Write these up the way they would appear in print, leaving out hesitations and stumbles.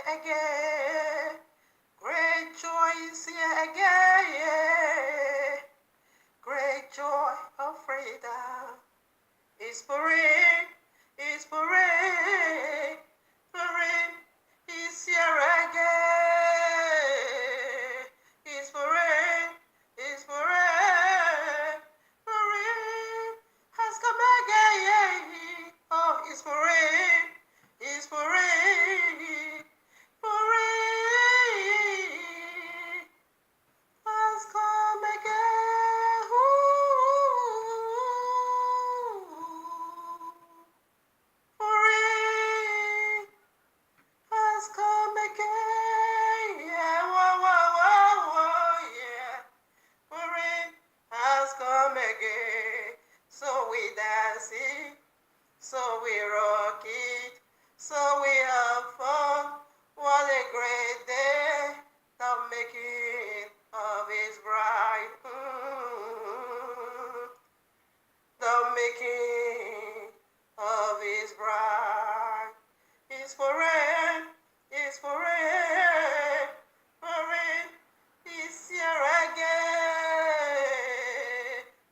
again. Great joy is here again. Great joy of freedom is spring, is spring, spring is here again. Is spring, is spring, spring has come again. Oh, is spring, is spring, spring has come again. Spring has come again. Yeah, whoa, whoa, whoa, whoa, yeah. Spring has come again. So we dance it, so we rock it, so we have fun. What a great day, the making of his bride. The making of his bride is forever, is forever, forever, is here again.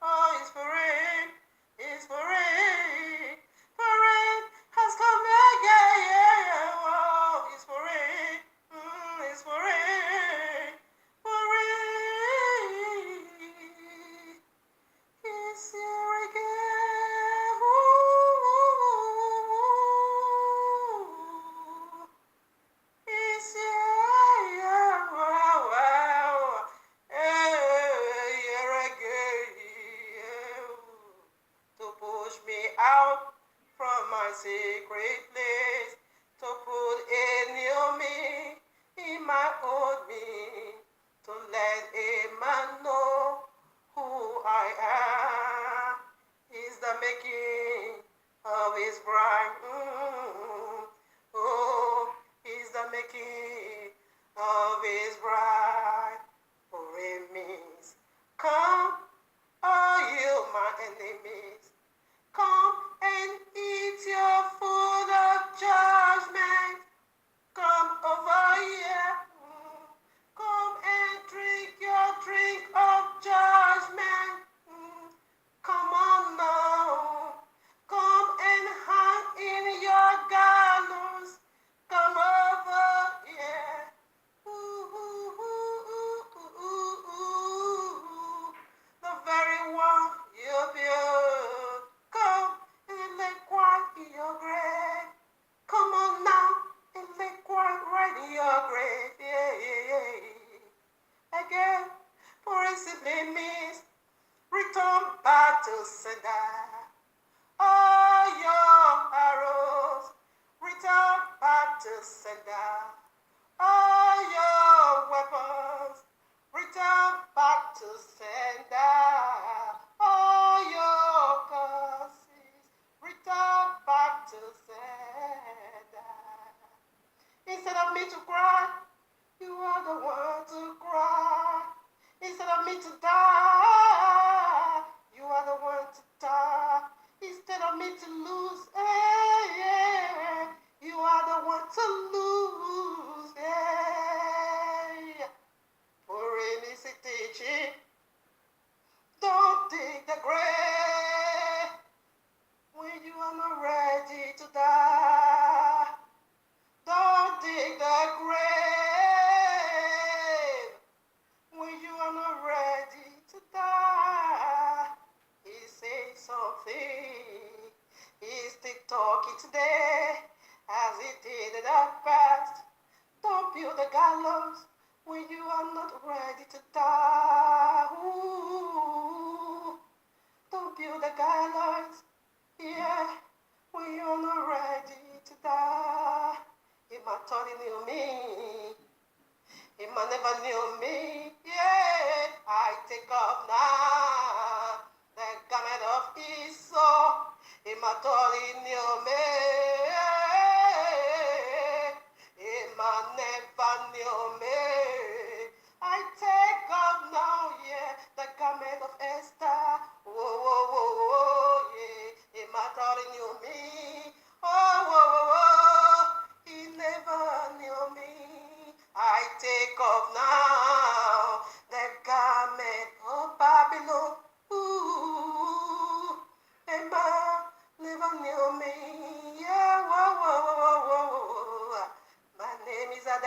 Oh, it's forever, it's forever, forever has come again. Oh, it's forever, it's forever, forever. Is here again. Is here, wow, wow. Here again. To push me out from my secret place. To put a new me in my old me. To let a man know who I am is the making of his bride. Oh, is the making of his bride. For it means, come, all you my enemies, come and eat your food of judgment. Come over here. Come and drink your drink of judgment. Come on now. Come and hang in your gallows. Come over here. The very one you built. Come and lay quiet in your grave. Come on now and lay quiet right in your grave. Yeah, yeah, yeah. Again, for it simply means return back to sender. All your arrows, return back to sender. All your weapons, return back to sender. All your curses, return back to sender. Instead of me to cry, you are the one to cry. Instead of me to die, you are the one to die. Instead of me to lose, you are the one to lose. For any teaching, don't dig the grave when you are not ready to die. Don't dig the grave when you are not ready to die. He says something. He's still talking today as he did in the past. Don't build the gallows when you are not ready to die. Ooh. Don't build the gallows, yeah, when you're not ready to die. He might thought he knew me. He might never knew me. Yeah, I take off now the garment of Esau. He might thought he knew me. He might never knew me. I take off now, yeah, the garment of Esther. Whoa, whoa, whoa, whoa, yeah. He might thought he knew me. Oh, whoa, whoa, whoa. He never knew me.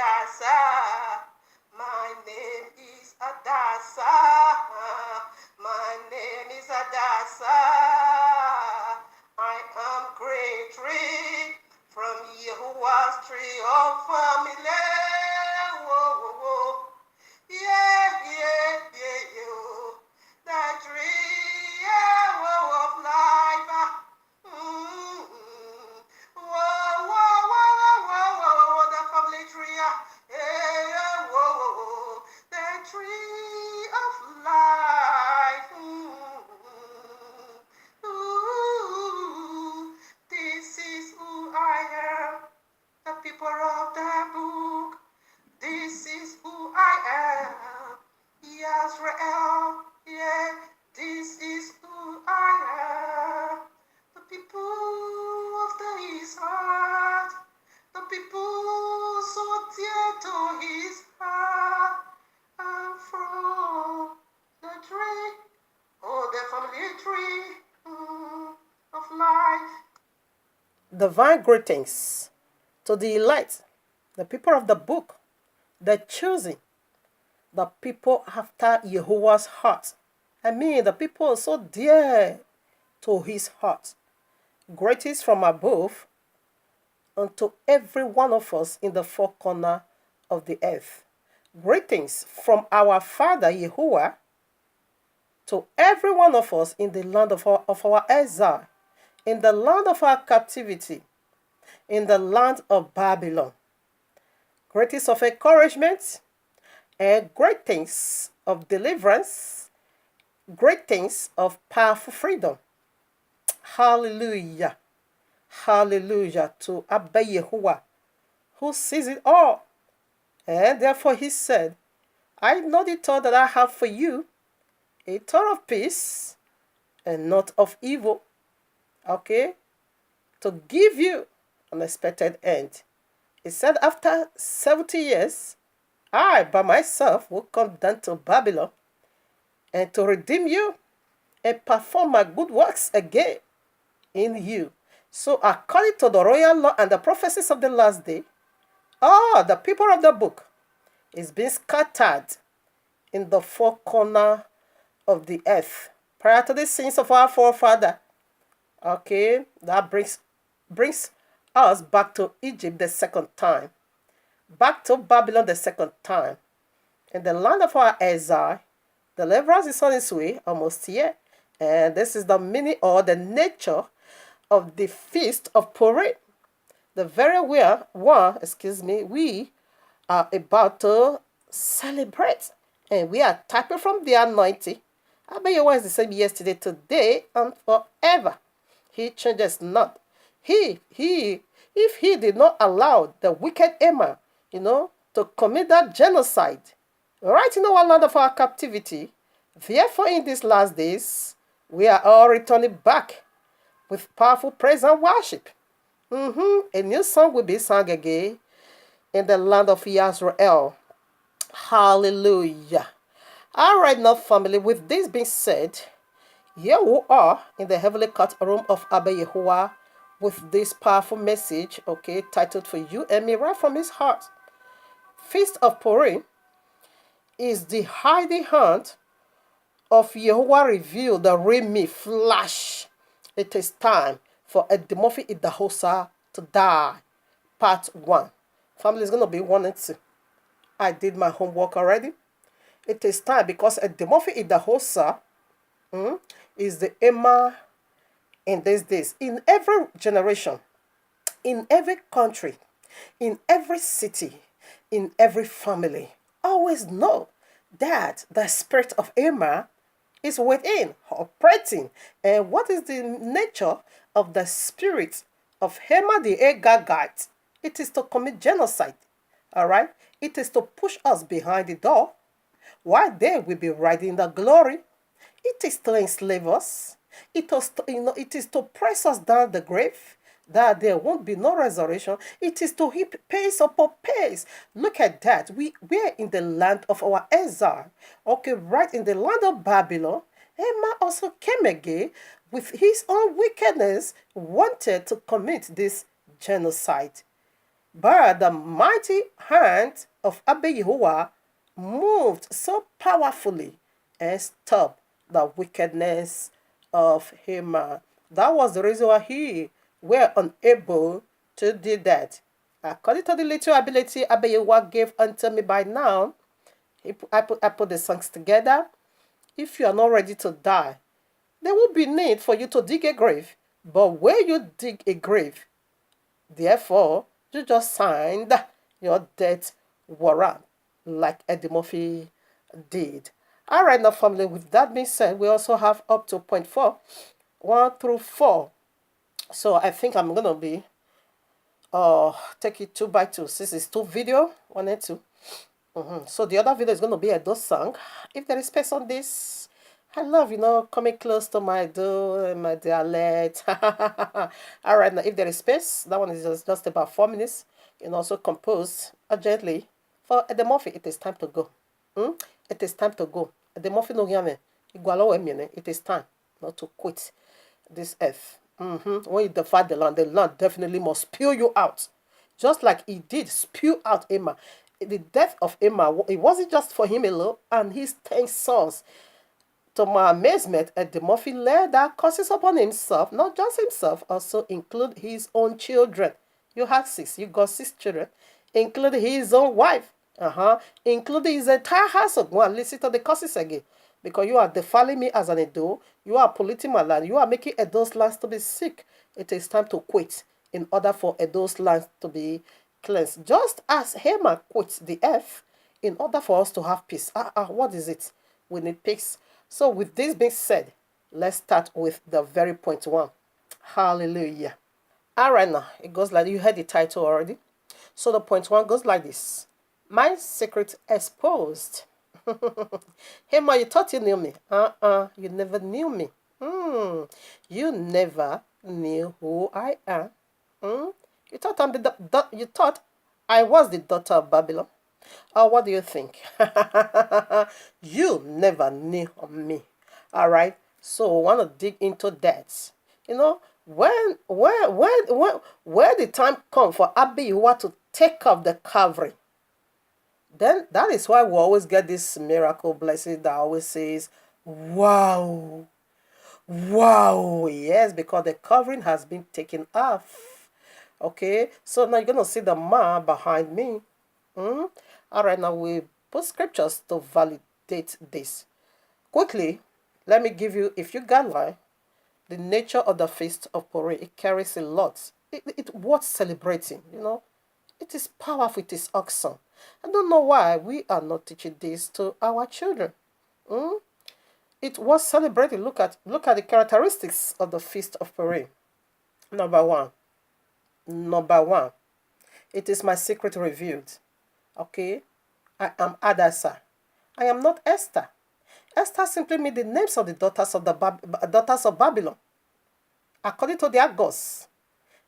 Adasa. My name is Adasa. My name is Adasa. I am great tree from Yehovah's tree of family. Whoa, whoa, whoa. Yeah, yeah, yeah, yeah. The tree yeah, whoa, of life. Whoa, whoa, whoa, whoa, whoa, whoa, whoa, the family tree. Yeah, yeah, whoa, whoa, whoa. The tree of life. Ooh, this is who I am, the people of the book. This is who I am, Yasrael. Yeah, this is who I am, the people of the East heart, the people so dear to his heart. I'm from the tree, oh, the family tree of life. Divine greetings to the elect, the people of the book, the choosing, the people after Jehovah's heart. I mean, the people so dear to his heart. Greetings from above unto every one of us in the four corners of the earth. Greetings from our Father Jehovah to every one of us in the land of our exile, in the land of our captivity, in the land of Babylon. Greetings of encouragement and greetings of deliverance, greetings of powerful freedom. Hallelujah. Hallelujah to Abba Yehovah, who sees it all. And therefore he said, I know the thought that I have for you, a thought of peace and not of evil. Okay? To give you an expected end. He said, after 70 years, I by myself will come down to Babylon and to redeem you and perform my good works again in you. So according to the royal law and the prophecies of the last day, all the people of the book is being scattered in the four corners of the earth. Prior to the sins of our forefather. Okay, that brings us back to Egypt the second time. Back to Babylon the second time. In the land of our exile, deliverance is on its way, almost here. And this is the meaning or the nature of the feast of Purim. The very one, we are about to celebrate. And we are tapping from the anointing. I bet you was the same yesterday, today, and forever. He changes not. If he did not allow the wicked Emma, to commit that genocide, right in our land of our captivity, therefore in these last days, we are all returning back with powerful praise and worship. A new song will be sung again in the land of Israel. Hallelujah. All right, now, family, with this being said, here we are in the heavenly courtroom of Abba Yehovah with this powerful message, okay, titled for you and me right from his heart. Feast of Purim is the hiding hand of Yehovah revealed, the real me flash. It is time for Edimofi Idahosa to die. Part 1. Family is going to be 1 and 2. I did my homework already. It is time because Edimofi Idahosa is the Emma in these days. In every generation, in every country, in every city, in every family, always know that the spirit of Emma is within, operating. And what is the nature of the spirit of Hema the Agagite? It is to commit genocide. All right? It is to push us behind the door while they will be riding the glory. It is to enslave us. It is to press us down the grave, that there won't be no resurrection. It is to heap pace upon pace. Look at that. We're in the land of our exile. Okay, right in the land of Babylon. Emma also came again with his own wickedness, wanted to commit this genocide. But the mighty hand of Abba Yehoah moved so powerfully and stopped the wickedness of Haman. That was the reason why he were unable to do that. According to the little ability Abba Yehoah gave unto me by now, I put the songs together. If you are not ready to die, there will be need for you to dig a grave. But where you dig a grave, therefore, you just signed your death warrant like Eddie Murphy did. All right, now, family, with that being said, we also have up to point 4, 1 through 4. So I think I'm going to be take it 2 by 2. Since it's 2 video, 1 and 2. So the other video is going to be a do song. If there is space on this, I love, coming close to my do, my dialect. All right, now if there is space, that one is just about 4 minutes. And also composed urgently for Eddie Murphy. It is time to go. It is time to go. Eddie Murphy no hear me. It is time not to quit this earth. When you defy the land definitely must spew you out. Just like he did spew out Emma. The death of Emma, it wasn't just for him alone and his 10 sons. To my amazement, Eddie Murphy laid that curses upon himself, not just himself, also include his own children. You had 6, you got 6 children, include his own wife, include his entire household. Go and listen to the curses again. Because you are defiling me as an Edo, you are polluting my land, you are making Edo's lands to be sick. It is time to quit in order for Edo's lands to be cleansed. Just as Haman quit the earth in order for us to have peace. What is it? We need peace. So with this being said, let's start with the very point 1. Hallelujah. All right, now it goes like, you heard the title already. So the point 1 goes like this: my secret exposed. Hey ma, you thought you knew me. You never knew me. You never knew who I am. You thought you thought I was the daughter of Babylon. What do you think? You never knew me. All right. So I want to dig into that. When the time comes for Abba Yehoah to take off the covering, then that is why we always get this miracle blessing that always says, wow, wow, yes, because the covering has been taken off. Okay, so now you're going to see the man behind me. All right, now we put scriptures to validate this. Quickly, let me give you, if you got line, the nature of the Feast of Purim. It carries a lot. It worth celebrating, It is powerful, it is awesome. I don't know why we are not teaching this to our children. It was celebrated. Look at the characteristics of the Feast of Purim. Number one, it is my secret revealed. Okay, I am Adasa. I am not Esther. Esther simply means the names of the daughters of Babylon, according to their gods.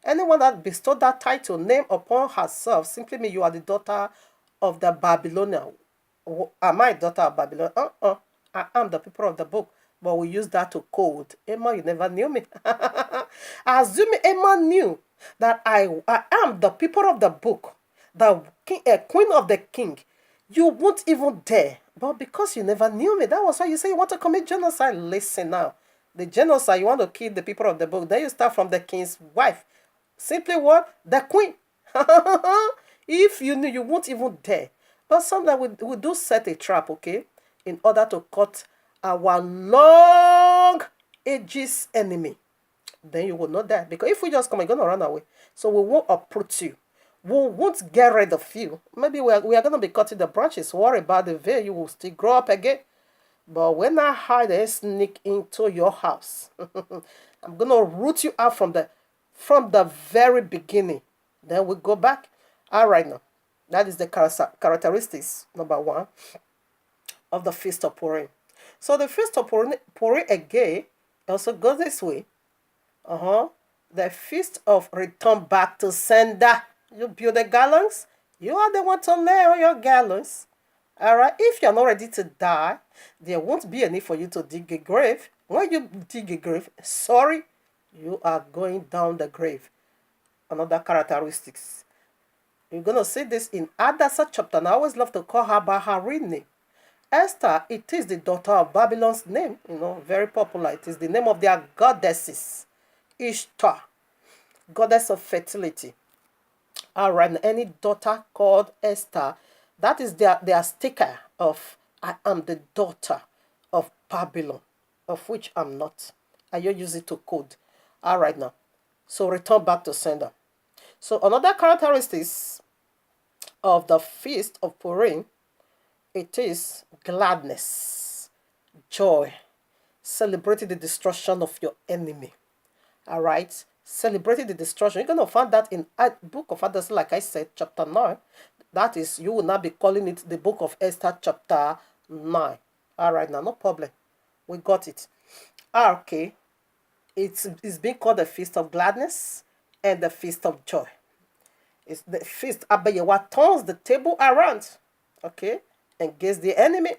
Anyone that bestowed that title name upon herself simply means you are the daughter of the Babylonian. Am I daughter of Babylon? I am the people of the book, but we use that to code. Emma, you never knew me. I assume Emma knew that I am the people of the book, the queen of the king. You won't even dare. But because you never knew me, that was why you say you want to commit genocide. Listen now. The genocide, you want to kill the people of the book. Then you start from the king's wife. Simply what? The queen. If you knew, you won't even dare. But sometimes we do set a trap, okay? In order to cut our long ages enemy. Then you will know that. Because if we just come, you're going to run away. So we won't uproot you. We won't get rid of you. Maybe we are going to be cutting the branches. Worry about the veil. You will still grow up again. But when I hide and sneak into your house, I'm going to root you out from the very beginning. Then we go back. All right now. That is the characteristics, number 1, of the Feast of Purim. So the Feast of Purim again also goes this way. The Feast of Return Back to Sender. You build the gallons, you are the one to lay on your gallons. All right. If you're not ready to die, there won't be a need for you to dig a grave. When you dig a grave, you are going down the grave. Another characteristics. You're going to see this in Hadassah chapter. And I always love to call her by her real name. Esther, it is the daughter of Babylon's name, very popular. It is the name of their goddesses. Ishtar, goddess of fertility. All right, and any daughter called Esther, that is their sticker of I am the daughter of Babylon, of which I'm not. And you use it to code. All right now. So return back to sender. So another characteristics of the feast of Purim, it is gladness, joy, celebrating the destruction of your enemy. All right, celebrating the destruction. You're going to find that in book of Hadassah, like I said, chapter 9. That is, you will now be calling it the book of Esther, chapter 9. All right, now, no problem. We got it. Okay, it's being called the Feast of Gladness and the Feast of Joy. It's the feast. Abayewa turns the table around, okay, and gets the enemy.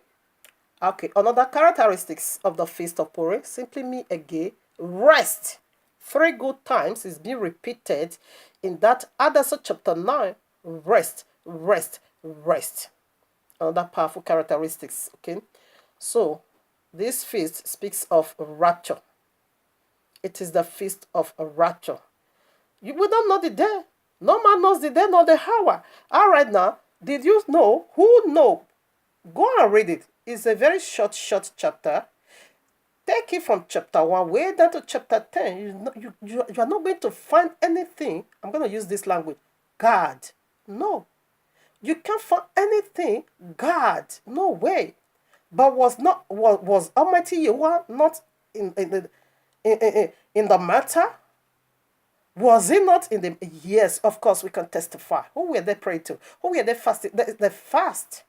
Okay, another characteristics of the Feast of Purim simply mean again rest. 3 good times is being repeated in that Hadassah chapter 9. Rest, rest, rest. Another powerful characteristics. Okay, so this feast speaks of rapture. It is the feast of rapture. We don't know the day. No man knows the day nor the hour. All right now, did you know? Who know? Go and read it. It's a very short chapter. Take it from chapter 1 way down to chapter 10. You are not going to find anything. I'm going to use this language. God. No. You can't find anything. God. No way. But was Almighty Yahweh not in the matter? Was he not in the... Yes, of course, we can testify. Who were they praying to? Who were they fasting? The fast.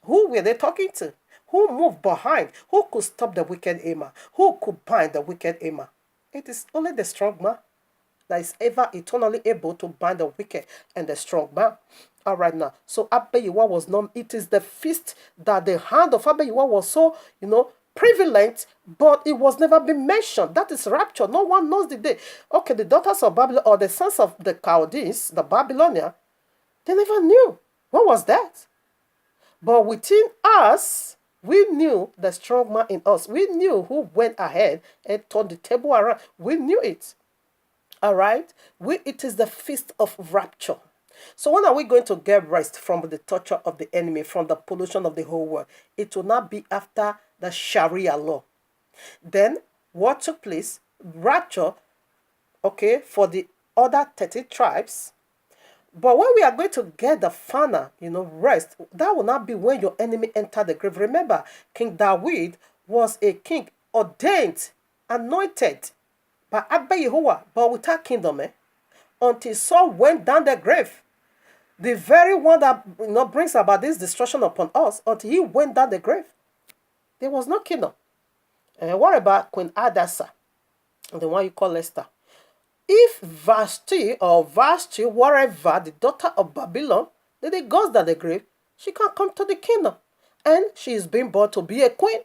Who were they talking to? Who moved behind? Who could stop the wicked aimer? Who could bind the wicked aimer? It is only the strong man that is ever eternally able to bind the wicked and the strong man. All right now. So Abayiwa was not... It is the feast that the hand of Abayiwa was so, prevalent, but it was never been mentioned. That is rapture. No one knows the day. Okay, the daughters of Babylon or the sons of the Chaldees, the Babylonians, they never knew. What was that? But within us, we knew the strong man in us. We knew who went ahead and turned the table around. We knew it. All right? It is the feast of rapture. So when are we going to get rest from the torture of the enemy, from the pollution of the whole world? It will not be after the Sharia law. Then what took place? Rapture, okay, for the other 30 tribes. But when we are going to get the final, rest, that will not be when your enemy entered the grave. Remember, King David was a king ordained, anointed by Abba Yehovah, but without kingdom, until Saul went down the grave. The very one that brings about this destruction upon us, until he went down the grave, there was no kingdom. And what about Queen Hadassah, the one you call Esther? If Vashti or Vashti, whatever, the daughter of Babylon, then it goes down the grave, she can't come to the kingdom. And she is being born to be a queen.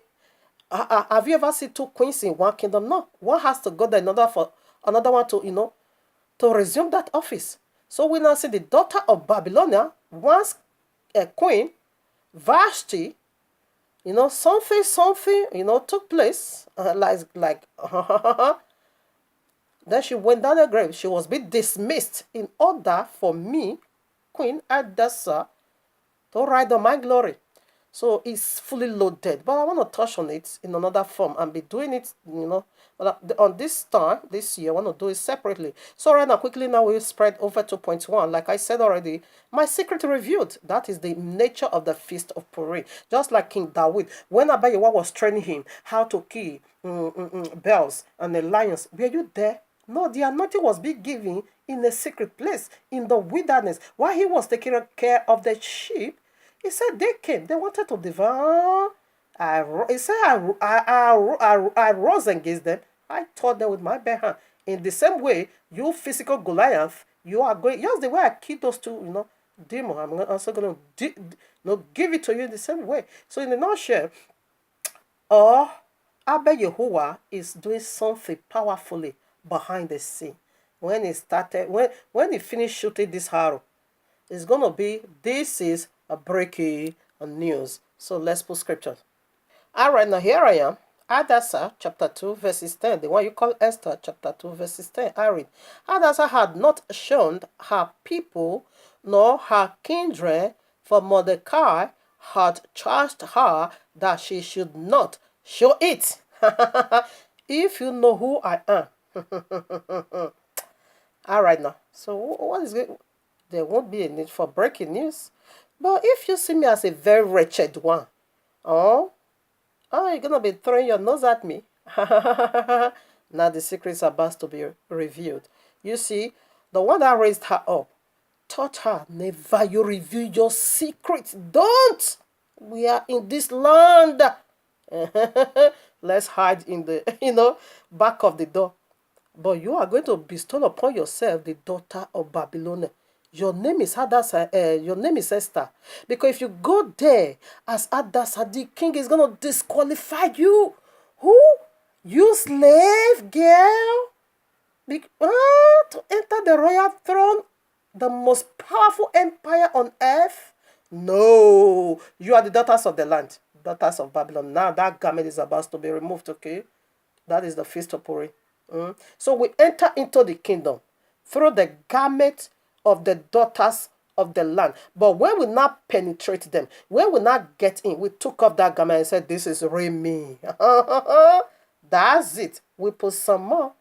Have you ever seen 2 queens in one kingdom? No. One has to go there in order for another one to, to resume that office. So we now see the daughter of Babylonia, once a queen, Vashti, something, took place, then she went down the grave. She was being dismissed in order for me, Queen Hadassah, to ride on my glory. So it's fully loaded. But I want to touch on it in another form and be doing it, But on this time, this year, I want to do it separately. So right now, quickly now we'll spread over 2.1. Like I said already, my secret revealed. That is the nature of the Feast of Purim. Just like King David, when Abayewa was training him how to kill bells and the lions, were you there? No, the anointing was being given in a secret place, in the wilderness. While he was taking care of the sheep, he said they came. They wanted to devour. He said, I rose against them. I taught them with my bare hand. In the same way, you physical Goliath, you are going, just the way I killed those 2, demons, I'm also going to give it to you in the same way. So in a nutshell, Abba Yehovah is doing something powerfully behind the scene. When he started, when he finished shooting this arrow, It's going to be, this is a breaking news. So let's put scriptures. All right, now here I am. Hadassah chapter 2 verses 10. The one you call Esther chapter 2 verses 10. I read. Hadassah had not shunned her people nor her kindred, for Mordecai had charged her that she should not show it. If you know who I am. All right now. So what is it? There won't be a need for breaking news. But if you see me as a very wretched one, oh, you're going to be throwing your nose at me. Now the secrets are about to be revealed. You see, the one that raised her up taught her, never you reveal your secrets. Don't. We are in this land. Let's hide in the, back of the door. But you are going to bestow upon yourself the daughter of Babylon. Your name is Hadassah. Your name is Esther. Because if you go there as Hadassah, the king is going to disqualify you. Who? You slave girl? To enter the royal throne, the most powerful empire on earth? No. You are the daughters of the land. Daughters of Babylon. Now that garment is about to be removed, okay? That is the feast of Purim. So we enter into the kingdom through the garment of the daughters of the land. But when we not penetrate them, when we not get in, we took off that garment and said, this is me. That's it. We put some more.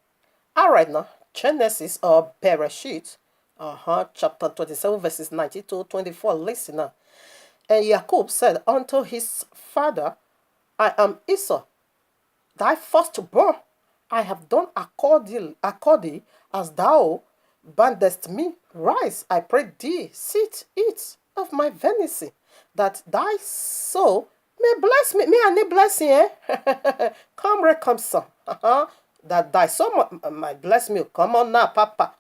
All right now, Genesis or Bereshit, chapter 27, verses 92 24. Listen now. And Jacob said unto his father, I am Esau, thy firstborn. I have done according as thou bandest me. Rise, I pray thee, sit, eat of my venison, that thy soul may bless me. Me and the blessing, eh? Come some. That thy soul might bless me. Come on now, Papa.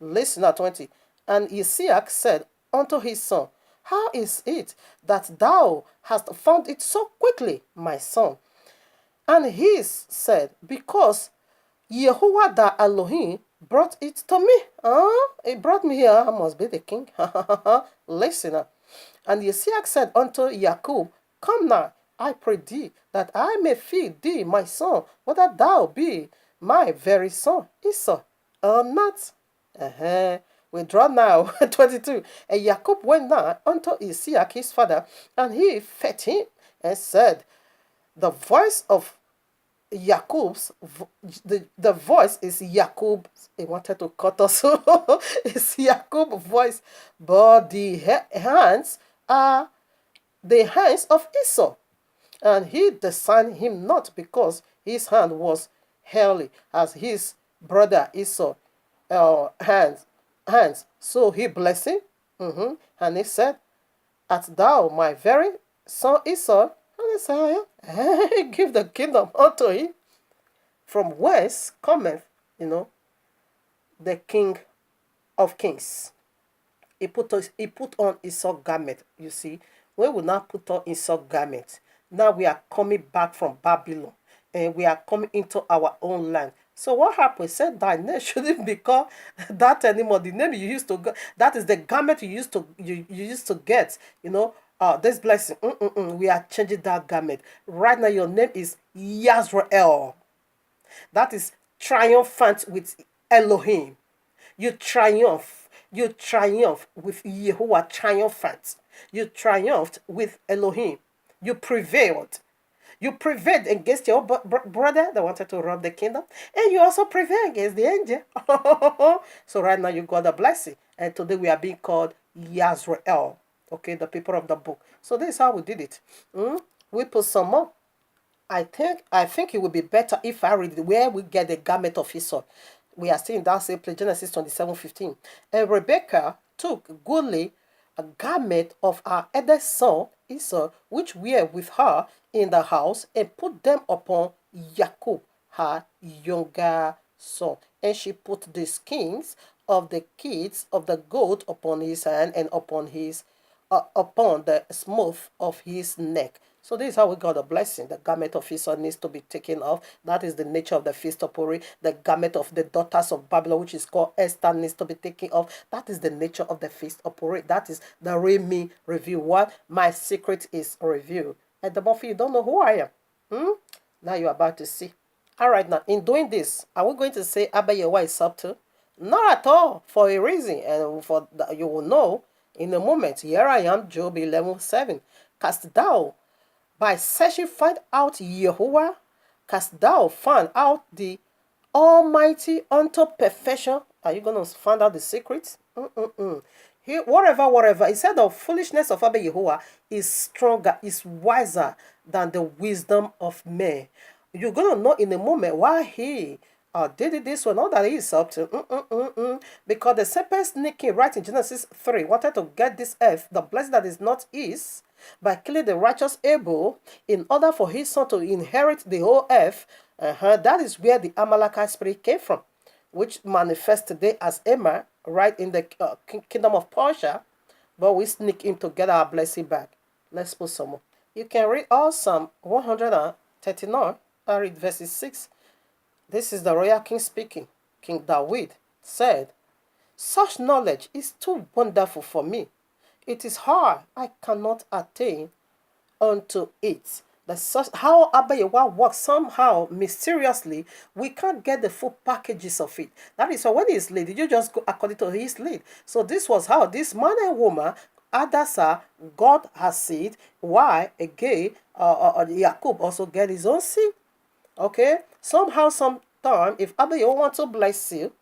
Listen now, 20. And Isaac said unto his son, how is it that thou hast found it so quickly, my son? And he said, because Yehovah the Elohim brought it to me. He brought me here. I must be the king. Listen. And Isaac said unto Jacob, come now, I pray thee, that I may feed thee, my son, whether thou be my very son, Esau, or not. We draw now, 22. And Jacob went now unto Isaac his father, and he fed him, and said, the voice of Jacob's, the voice is Jacob. He wanted to cut us. It's Jacob's voice, but the hands are the hands of Esau. And he discerned him not, because his hand was hairy as his brother Esau hands. So he blessed him, and he said, art thou my very son Esau? And he said, give the kingdom unto him, from whence cometh, the King of Kings. He put on Esau garment. You see, when we now put on Esau garment, now we are coming back from Babylon, and we are coming into our own land. So what happened? He said, thy name shouldn't be called that anymore. The name you used to go, that is the garment you used to get, this blessing. We are changing that garment. Right now, your name is Yazrael. That is triumphant with Elohim. You triumph. You triumph with Yehovah, triumphant. You triumphed with Elohim. You prevailed. You prevailed against your brother that wanted to rob the kingdom. And you also prevailed against the angel. So right now you got a blessing. And today we are being called Yazrael. Okay, the people of the book. So this is how we did it. We put some more. I think it would be better if I read where we get the garment of Esau. We are seeing that same place, Genesis 27:15. And Rebekah took goodly a garment of her eldest son Esau, which were with her in the house, and put them upon Jacob, her younger son. And she put the skins of the kids of the goat upon his hand, and upon the smooth of his neck. So this is how we got a blessing. The garment of Esau needs to be taken off. That is the nature of the feast of Purim. The garment of the daughters of Babylon, which is called Esther, needs to be taken off. That is the nature of the feast of Purim. That is the Remi review. What? My secret is revealed. And the more you don't know who I am. Now you're about to see. All right, now in doing this, are we going to say Abba Yehovah is up to? Not at all, for a reason, and for that you will know in a moment. Here I am, Job 11:7. Cast thou by searching find out Yehovah? Cast thou find out the Almighty unto perfection? Are you going to find out the secrets? He, whatever. He said the foolishness of Abba Yehovah is stronger, is wiser than the wisdom of men. You're going to know in a moment why he did it this way, not that he is up to. Because the serpent sneaking right in Genesis 3 wanted to get this earth, the blessing that is not his, by killing the righteous Abel in order for his son to inherit the whole earth. That is where the Amalekite spirit came from, which manifests today as Emma right in the kingdom of Persia. But we sneak him to get our blessing back. Let's put some more. You can read all Psalm 139. I read verses 6. This is the royal king speaking. King David said, such knowledge is too wonderful for me. It is hard. I cannot attain unto it. That's such how Abba Yehovah works somehow mysteriously. We can't get the full packages of it. That is why when he's lead, you just go according to his lead. So this was how this man and woman, Adasa, God has seed. Why again? Jacob also get his own seed. Okay. Somehow, sometime, if Abba Yehovah wants to bless you,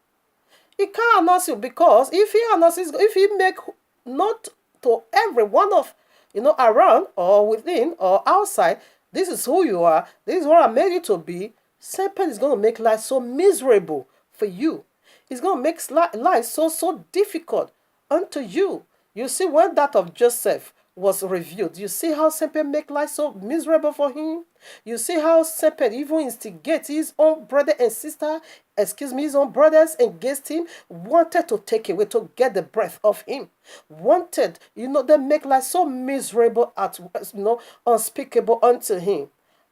he can't announce you, because if he announces, if he make not to every one of around or within or outside, this is who you are, this is what I made you to be, serpent is going to make life so miserable for you. It's going to make life so difficult unto you. You see, when that of Joseph was revealed, you see how serpent make life so miserable for him. You see how serpent even instigates his own brother and sister, his own brothers against him, wanted to take away, to get the breath of him. Wanted, they make life so miserable, unspeakable unto him.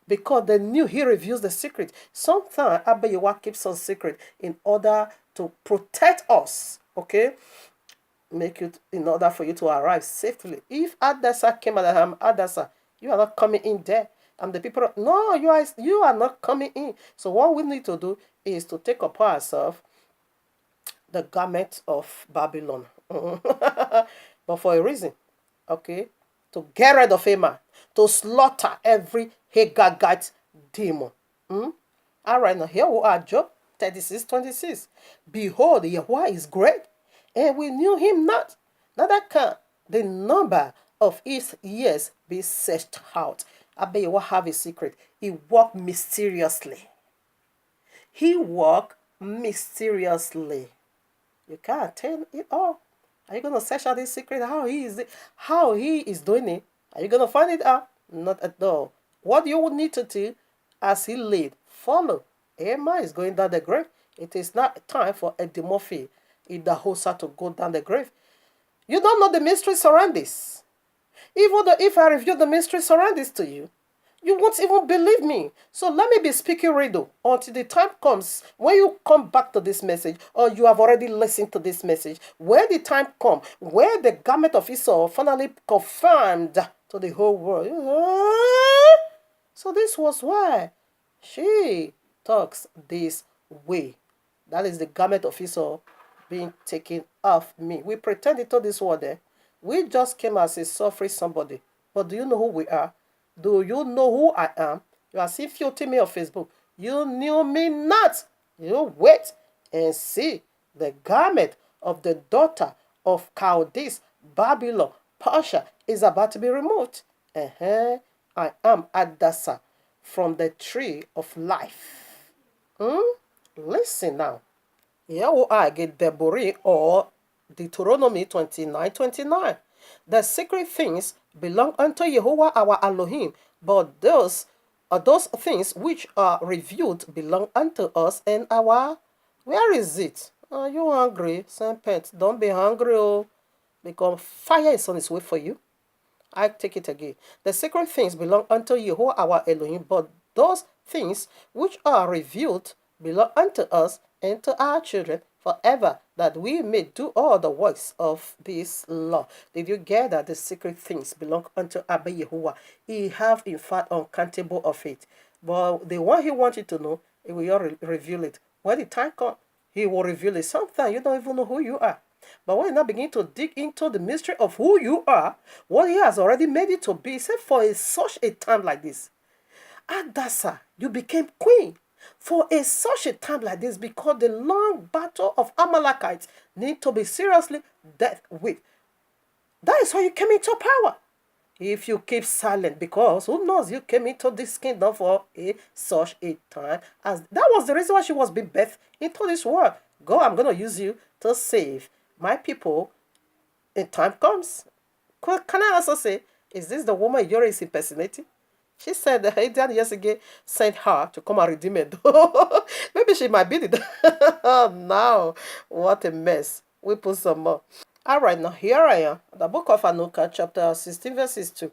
Because they knew he reveals the secret. Sometimes Abba Yehovah keeps us secret in order to protect us. Okay? Make it in order for you to arrive safely. If Adasa came at Adasa, you are not coming in there. And the people, no, you are not coming in. So what we need to do is to take upon ourselves the garment of Babylon. But for a reason, okay? To get rid of Haman, to slaughter every Hagagite demon. All right, now here we are, Job 36:26. Behold, Yahweh is great, and we knew him not. Neither can the number of his years be searched out. Abba Yehovah have a secret. He walked mysteriously. He walked mysteriously. You can't attain it all. Are you going to search out this secret? How he is doing it? Are you going to find it out? Not at all. What you would need to do as he lead, follow. Emma is going down the grave. It is not time for Edimorphy, Idahosa, to go down the grave. You don't know the mystery surround this. Even though if I reveal the mystery surround this to you, you won't even believe me. So let me be speaking riddle until the time comes when you come back to this message, or you have already listened to this message. Where the time come, where the garment of Esau finally confirmed to the whole world. So this was why she talks this way. That is the garment of Esau being taken off me. We pretended to this world there. We just came as a suffering somebody. But do you know who we are? Do you know who I am? You are still filtering me on Facebook. You knew me not. You wait and see the garment of the daughter of Chaldees, Babylon, Persia is about to be removed. I am Adasa from the tree of life. Listen now. Here we are again, Deborah, or Deuteronomy 29:29. The secret things belong unto Jehovah our Elohim, but those things which are revealed belong unto us and our. Where is it? Are you hungry? Serpent, don't be hungry, because fire is on its way for you. I take it again. The secret things belong unto Yahweh our Elohim, but those things which are revealed belong unto us and to our children forever, that we may do all the works of this law. Did you get that the secret things belong unto Abba Yahuwah? He have in fact uncountable of it. But the one he wants you to know, he will reveal it. When the time comes, he will reveal it. Sometimes you don't even know who you are. But when you now begin to dig into the mystery of who you are, what he has already made it to be, he said, for such a time like this, Adasa, you became queen for such a time like this, because the long battle of Amalekites need to be seriously dealt with. That is why you came into power. If you keep silent, because who knows, you came into this kingdom for such a time as that. Was the reason why she was being birthed into this world. God, I'm going to use you to save my people in time comes. Can I also say, is this the woman Yori is impersonating? She said that Adrian yesterday sent her to come and redeem it. Maybe she might be the now. What a mess. We put some more. All right, now here I am. The book of Anuka, chapter 16, verses 2.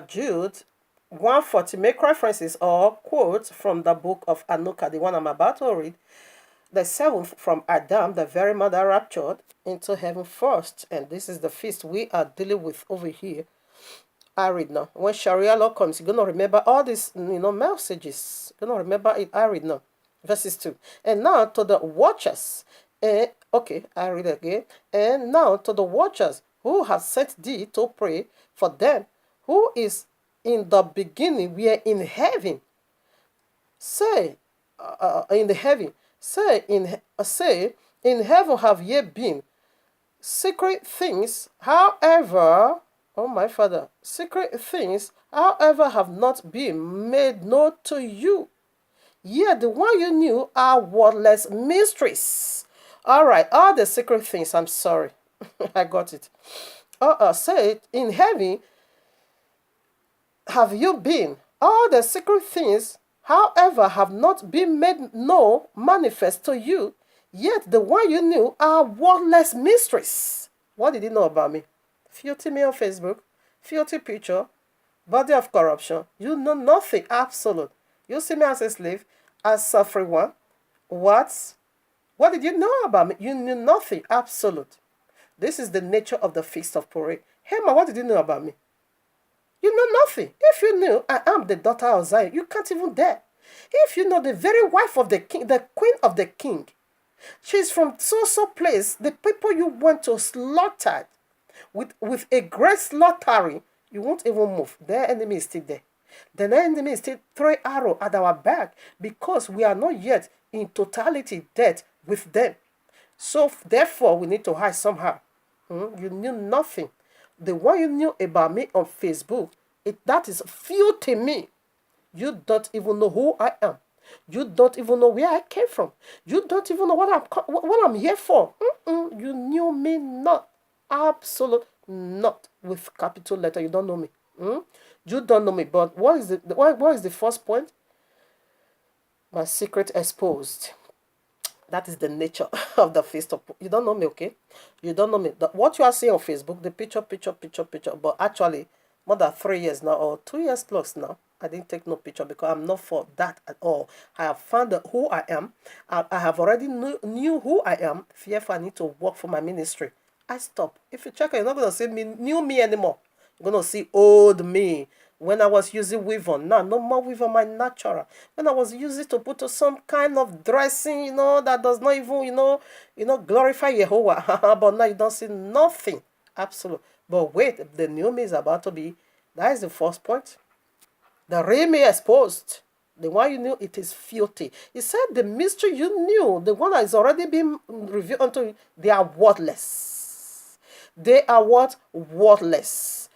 Jude 140 make references or quotes from the book of Anuka, the one I'm about to read. The seventh from Adam, the very mother raptured into heaven first. And this is the feast we are dealing with over here. I read now. When Sharia law comes, you're going to remember all these, messages. You're going to remember it. I read now. Verses 2. And now to the watchers. Okay, I read again. And now to the watchers who have sent thee to pray for them, who is in the beginning were in heaven. Say, in the heaven. Say, in heaven have ye been. Secret things, however, oh my Father, secret things, however, have not been made known to you. Yet the one you knew are wordless mysteries. All right, all the secret things, I'm sorry. I got it. Say, in heaven have you been. All the secret things, however, have not been made known, manifest to you. Yet the one you knew are wordless mysteries. What did you know about me? Filthy me on Facebook, filthy picture, body of corruption. You know nothing, absolute. You see me as a slave, as a free one. What? What did you know about me? You knew nothing, absolute. This is the nature of the Feast of Purim. Hema, what did you know about me? You know nothing. If you knew I am the daughter of Zion, you can't even dare. If you know the very wife of the king, the queen of the king, she's from so place, the people you want to slaughter with a great slaughtering, you won't even move. Their enemy is still there. The enemy is still throwing arrow at our back because we are not yet in totality dead with them. So therefore, we need to hide somehow. You knew nothing. The one you knew about me on Facebook, that is filthy me. You don't even know who I am. You don't even know where I came from. You don't even know what I'm here for. You knew me not. Absolute not. With capital letter. You don't know me. You don't know me. But what is the first point? My secret exposed. That is the nature of the Feast of. You don't know me, okay? You don't know me. What you are seeing on Facebook, the picture. But actually, more than 3 years now, or 2 years plus now, I didn't take no picture because I'm not for that at all. I have found who I am. I have already knew who I am. Fearful I need to work for my ministry. I stop. If you check, you're not going to see new me anymore. You're going to see old me. When I was using weave on, now no more weave on my natural. When I was using to put some kind of dressing, that does not even, glorify Yehovah. But now you don't see nothing. Absolute. But wait, the new me is about to be. That is the first point. The real me exposed. The one you knew, it is filthy. He said the mystery you knew, the one that is already been revealed unto you, they are worthless. They are what? Worthless.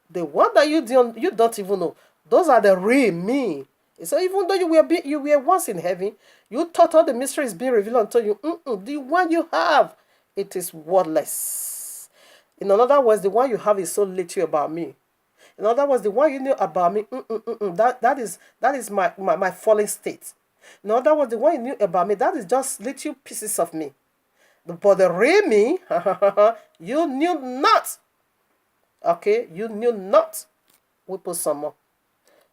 The one that you don't even know. Those are the real me. So even though you were once in heaven, you thought all the mysteries being revealed unto you. The one you have, it is worthless. In other words, the one you have is so little about me. In other words, the one you knew about me, that is my fallen state. In other words, the one you knew about me, that is just little pieces of me. But the real me, you knew not. Okay, you knew not. We put some more.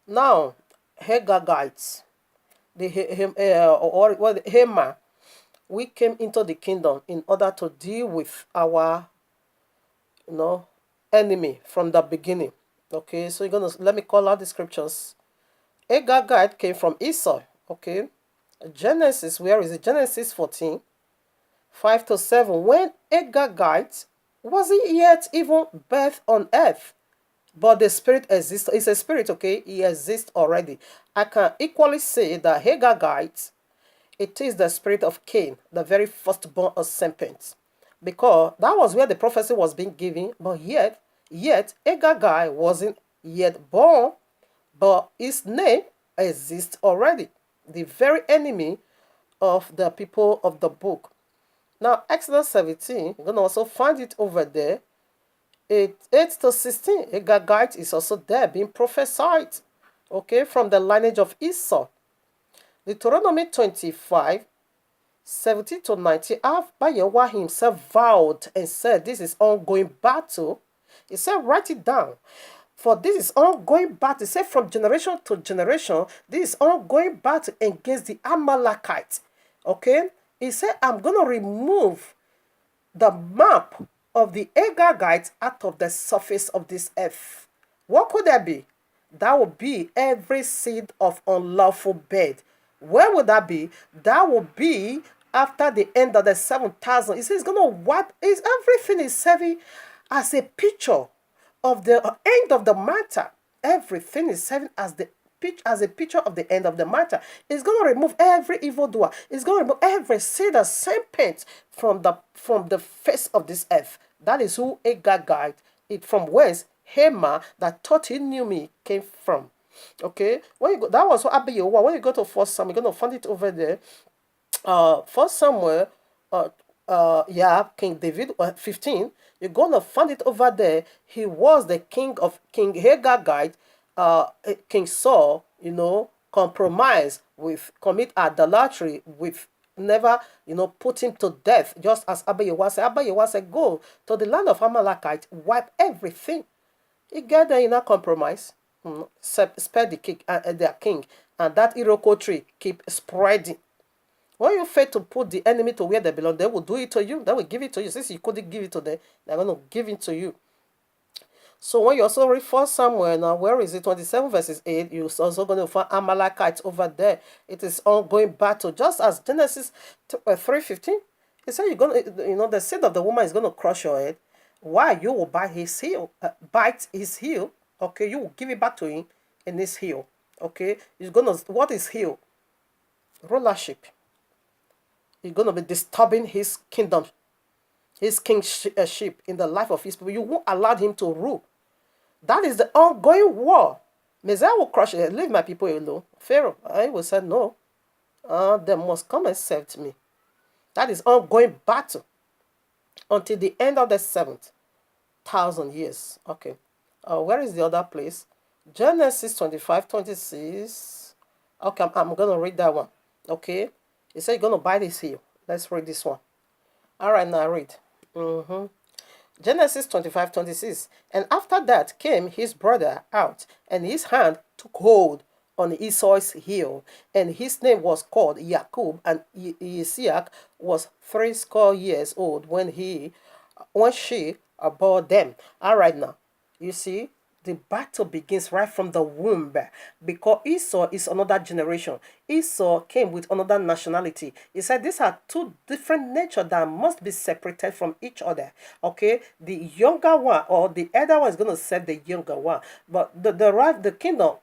Now, Hagagites, or the Haman, we came into the kingdom in order to deal with our, you know, enemy from the beginning. Okay, so you're gonna let me call out the scriptures. Agagite came from Esau. Okay, Genesis, where is it? Genesis 14, 5 to 7. When Agagite wasn't yet even birth on earth, but the spirit exists. It's a spirit, okay? He exists already. I can equally say that Agagite, it is the spirit of Cain, the very firstborn of serpents. Because that was where the prophecy was being given, but yet Agagite wasn't yet born, but his name exists already. The very enemy of the people of the book. Now, Exodus 17, you're going to also find it over there. 8 to 16, Agagite is also there being prophesied, okay, from the lineage of Esau. Deuteronomy 25, 17 to 19, Abba Yahweh himself vowed and said, this is ongoing battle. He said, write it down. For this is ongoing battle. He said, from generation to generation, this is ongoing battle against the Amalekites. Okay? He said, I'm going to remove the map of the Agagites out of the surface of this earth. What could that be? That would be every seed of unlawful bed. Where would that be? That would be after the end of the 7,000. He says he's going to wipe. Everything is serving as a picture of the end of the matter. Everything is serving as a picture of the end of the matter. It's going to remove every evildoer. It's going to remove every seed of serpent from the face of this earth. That is who Agagite, it from whence Haman that thought he knew me came from. Okay, when you go, that was what Abba Yehoah. When you go to First Samuel, you're gonna find it over there. First Samuel, King David 15. You're gonna find it over there. He was the king of King Agagite, King Saul. Compromise with commit idolatry with never put him to death, just as Abba Yehoah said. Abba Yehoah said, go to the land of Amalekite, wipe everything. He get there in a compromise, spare the king, their king, and that Iroko tree keep spreading. When you fail to put the enemy to where they belong, they will do it to you. They will give it to you. Since you couldn't give it to them, they're going to give it to you. So when you also read 1 Samuel, now where is it? 27 verses 8, you're also going to find Amalekites over there. It is ongoing battle. Just as Genesis 3:15, it said you're going to, the seed of the woman is going to crush your head. Why? You will bite his heel. Okay, you will give it back to him in his heel. Okay, what is heel? Rulership. You're going to be disturbing his kingdom, his kingship in the life of his people. You won't allow him to rule. That is the ongoing war. Messiah will crush it. Leave my people alone. Pharaoh, I will say no. They must come and serve me. That is ongoing battle until the end of the 7,000 years. Okay. Where is the other place? Genesis 25:26. Okay, I'm going to read that one. Okay. He said you're going to buy this here. Let's read this one. All right, now read. Genesis 25:26. And after that came his brother out, and his hand took hold on Esau's heel, and his name was called Jacob, and Isaac was 80 years old when she bore them. All right, now you see the battle begins right from the womb, because Esau is another generation. Esau came with another nationality. He said these are two different natures that must be separated from each other. Okay, the younger one or the elder one is going to serve the younger one, but the kingdom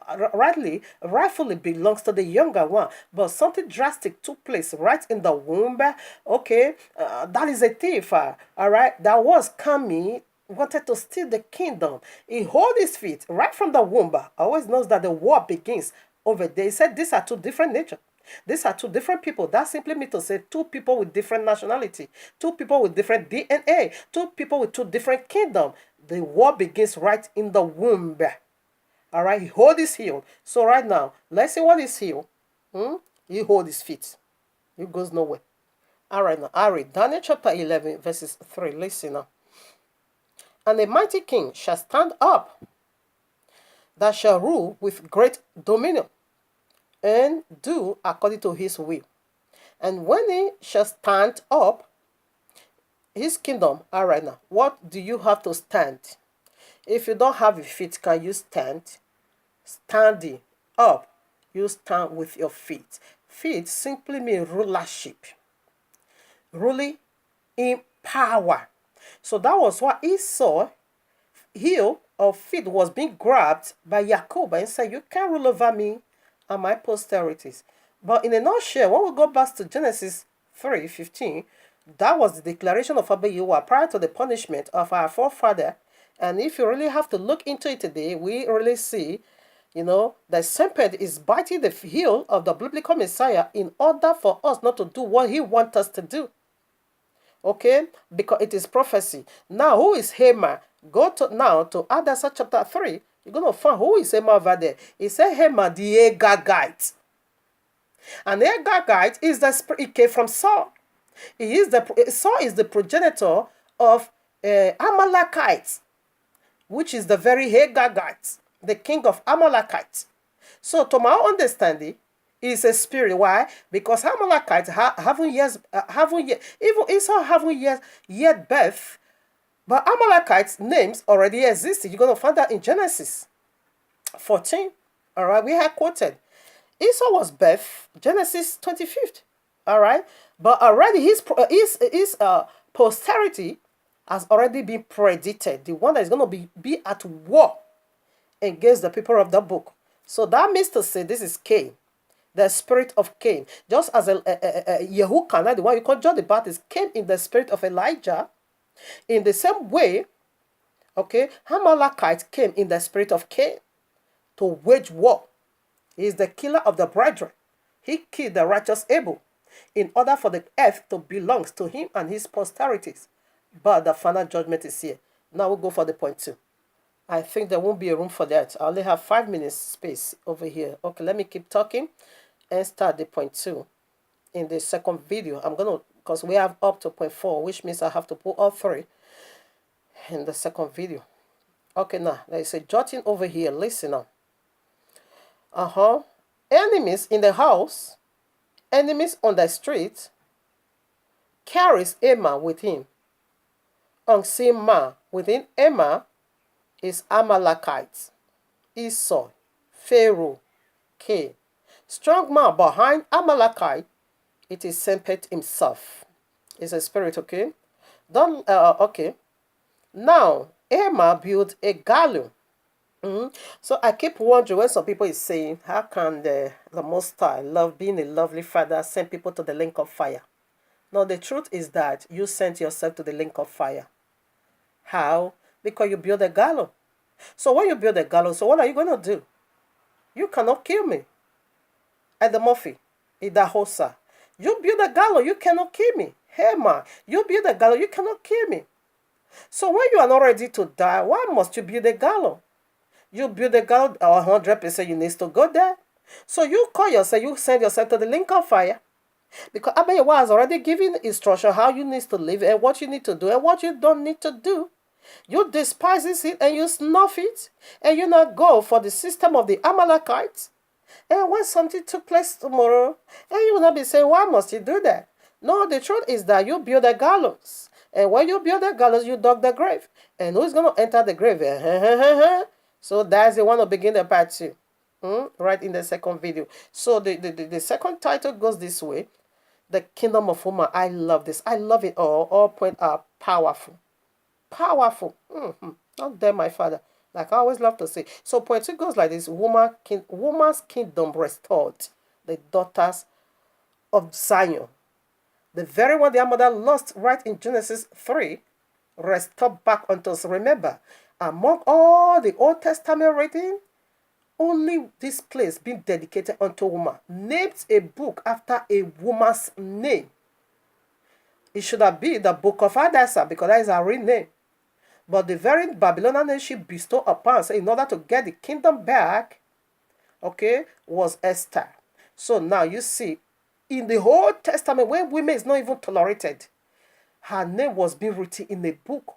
rightfully belongs to the younger one. But something drastic took place right in the womb. Okay, that is a thief. All right, that was coming, wanted to steal the kingdom. He hold his feet right from the womb. Always knows that the war begins over there. He said these are two different natures. These are two different people. That simply means to say two people with different nationality, two people with different DNA, two people with two different kingdoms. The war begins right in the womb. All right, he hold his heel. So right now, let's see what is heel. He hold his feet. He goes nowhere. All right, now I read Daniel chapter 11 verses 3. Listen now. And a mighty king shall stand up, that shall rule with great dominion, and do according to his will. And when he shall stand up, his kingdom, all right now, what do you have to stand? If you don't have a feet, can you stand? Standing up, you stand with your feet. Feet simply mean rulership, ruling in power. So that was what Esau heel or feet was being grabbed by Jacob and said, "You can't rule over me and my posterities." But in a nutshell, when we go back to Genesis 3:15, that was the declaration of Abba prior to the punishment of our forefather. And if you really have to look into it today, we really see, the serpent is biting the heel of the biblical Messiah in order for us not to do what he wants us to do. Okay, because it is prophecy. Now, who is Haman? Go to now to Hadassah chapter 3. You're going to find who is Haman over there. It says Haman the Agagite. And the Agagite is the spirit. It came from Saul. Saul is the progenitor of Amalekites, which is the very Agagite, the king of Amalekites. So, to my understanding, is a spirit. Why? Because Amalekites haven't yet, even Esau haven't yet birth, but Amalekites' names already existed. You're going to find that in Genesis 14. All right, we had quoted. Esau was birth Genesis 25th. All right, but already his posterity has already been predicted. The one that is going to be at war against the people of the book. So that means to say this is Cain, the spirit of Cain. Just as Yehukanah, the one you call John the Baptist, came in the spirit of Elijah, in the same way, okay, Amalekite came in the spirit of Cain to wage war. He is the killer of the brethren. He killed the righteous Abel in order for the earth to belong to him and his posterities. But the final judgment is here. Now we'll go for the point 2. I think there won't be a room for that. I only have 5 minutes space over here. Okay, let me keep talking and start the point 2 in the second video. I'm going to, because we have up to point 4, which means I have to put all 3 in the second video. Okay, now, there is a jotting over here. Listen now. Enemies in the house, enemies on the street, carries Emma with him. Unseen man within Emma is Amalekites, Esau, Pharaoh, Cain. Strong man behind Amalekite, it is Sempet himself. It's a spirit, okay? Okay. Now, Emma built a gallows. So I keep wondering when some people is saying, how can the Most High, love being a lovely father, send people to the lake of fire? No, the truth is that you sent yourself to the lake of fire. How? Because you build a gallows. So when you build a gallows, so what are you going to do? You cannot kill me. At the Murphy, Idahosa. You build a gallows, you cannot kill me. Hey man, you build a gallows, you cannot kill me. So when you are not ready to die, why must you build a gallows? You build a gallows, 100% you need to go there. So you call yourself, you send yourself to the lake of fire. Because Abba has already given instruction how you need to live and what you need to do and what you don't need to do. You despise it and you snuff it and you not go for the system of the Amalekites. And when something took place tomorrow, and you will not be saying, why must you do that? No, the truth is that you build a gallows. And when you build a gallows, you dug the grave. And who's going to enter the grave? So that's the one to begin the part 2. Right in the second video. So the second title goes this way. The Kingdom of Woman. I love this. I love it all. All points are powerful. Powerful. Not there, my father. Like I always love to say. So point 2 goes like this. Woman's kingdom restored. The daughters of Zion. The very one their mother lost right in Genesis 3. Restored back unto us. Remember, among all the Old Testament writing, only this place being dedicated unto woman. Named a book after a woman's name. It should have been the book of Hadassah because that is her real name. But the very Babylonian nation bestowed upon us in order to get the kingdom back, okay, was Esther. So now you see, in the Old Testament, when women is not even tolerated, her name was being written in a book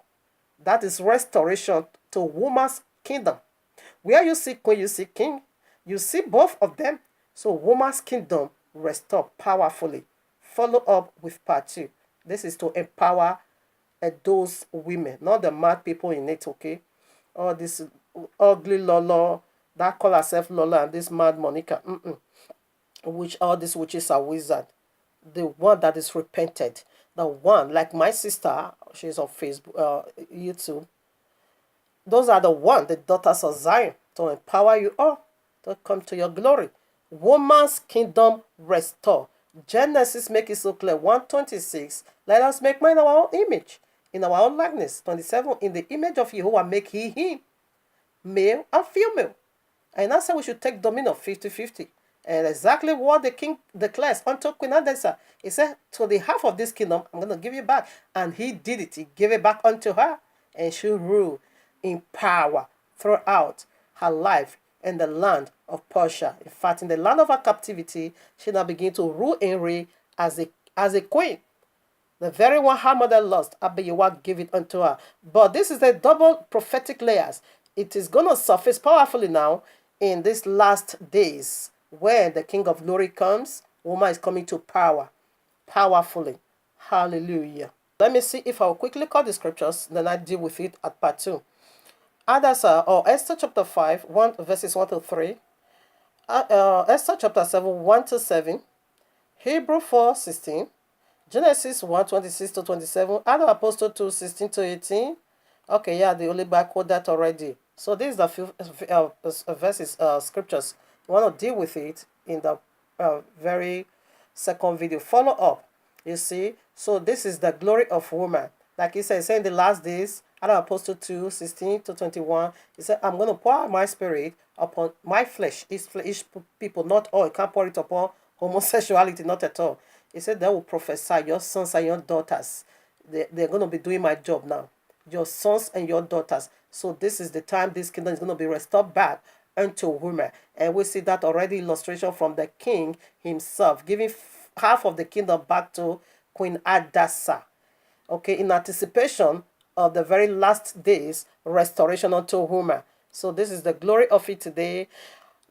That is restoration to woman's kingdom. Where you see queen, you see king. You see both of them. So woman's kingdom restore powerfully. Follow up with part 2. This is to empower those women, not the mad people in it, okay? All this ugly Lolo, that call herself Lola, and this mad Monica, which all these witches are wizard. The one that is repented, the one like my sister, she's on Facebook, YouTube. Those are the one, the daughters of Zion, to empower you all to come to your glory. Woman's kingdom restore. Genesis make it so clear. 126. Let us make man in our own image, in our own likeness. 27. In the image of Jehovah make he him, male and female. And I said we should take dominion 50-50. And exactly what the king declares unto Queen Adessa. He said, to the half of this kingdom, I'm going to give you back. And he did it. He gave it back unto her. And she ruled in power throughout her life in the land of Persia. In fact, in the land of her captivity, she now began to rule and reign as a queen. The very one her mother lost, Abiyawa gave it unto her. But this is a double prophetic layers. It is going to surface powerfully now in these last days. When the King of Glory comes, woman is coming to power. Powerfully. Hallelujah. Let me see if I'll quickly cut the scriptures, then I deal with it at part 2. Esther chapter 5, verses 1 to 3. Esther chapter 7, 1 to 7. Hebrew 4, 16. Genesis 1, 26 to 27. Acts of Apostles 2, 16 to 18. Okay, yeah, the only back quote that already. So these are few verses, scriptures. You want to deal with it in the very second video. Follow up. You see, so this is the glory of woman. Like he said, in the last days, Acts of Apostles 2, 16 to 21, he said, I'm going to pour out my spirit upon my flesh. Each people, not all. You can't pour it upon homosexuality, not at all. He said, they will prophesy, your sons and your daughters. They're going to be doing my job now. Your sons and your daughters. So this is the time this kingdom is going to be restored back unto women. And we see that already illustration from the king himself, giving half of the kingdom back to Queen Adassa. Okay, in anticipation of the very last days, restoration unto women. So this is the glory of it today.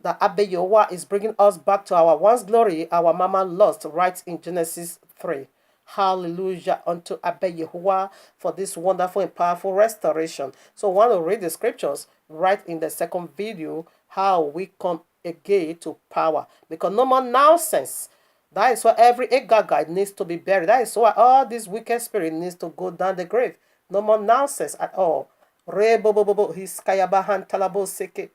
The Abiyawa is bringing us back to our once glory, our mama lost, right in Genesis 3. Hallelujah unto Abiyawa for this wonderful and powerful restoration. So I want to read the scriptures right in the second video, how we come again to power. Because no more nonsense. That is why every Agaga needs to be buried. That is why all this wicked spirit needs to go down the grave. No more nonsense at all. Re bo bo bo bo hiskayabahan talabo seke.